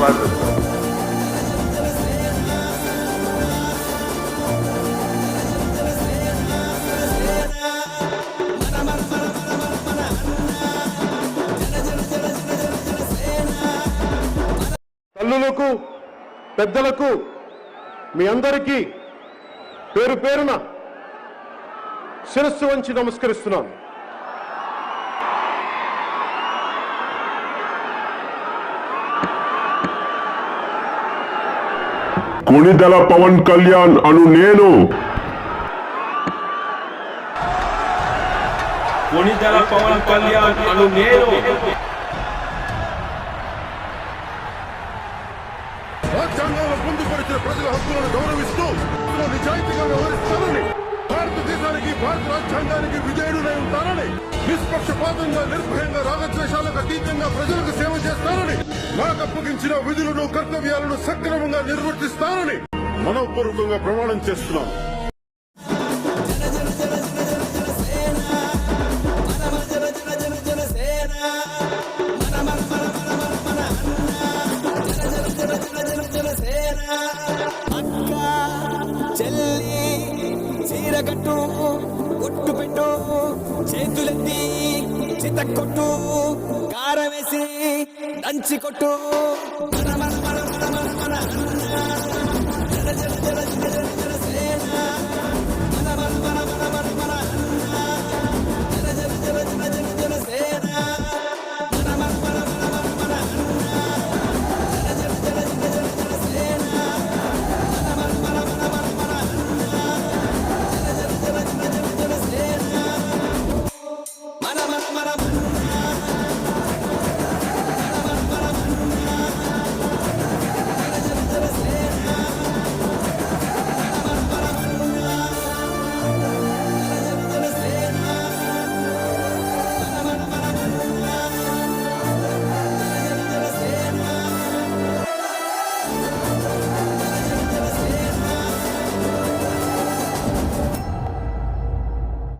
శుభాకాంక్షలు. తల్లులకు, పెద్దలకు, మీ అందరికీ పేరు పేరున శిరస్సు వంచి నమస్కరిస్తున్నాను. కొణిదెల పవన్ కళ్యాణ్ అను నేను కొణిదెల పవన్ కళ్యాణ్ అను నేను రాజ్యాంగంలో పొందుపరిచిన ప్రజల హక్కులను గౌరవిస్తూ నిజాయితీగా వ్యవహరిస్తానని, భారతదేశానికి, భారత రాజ్యాంగానికి విజయుడునై ఉంటానని, నిష్పక్షపాతంగా, నిర్భయంగా, రాగద్వేషాలకు అతీతంగా ప్రజలకు సేవ చేస్తానని, నాకు అప్పగించిన విధులను, కర్తవ్యాలను సక్రమంగా నిర్వర్తిస్తానని మనఃపూర్వకంగా ప్రమాణం చేస్తున్నాను. చీరగట్టు, ఒట్టు పెట్టు, చేతులెత్తి చితక్కొట్టు, కారం వేసి దంచి కొట్టు.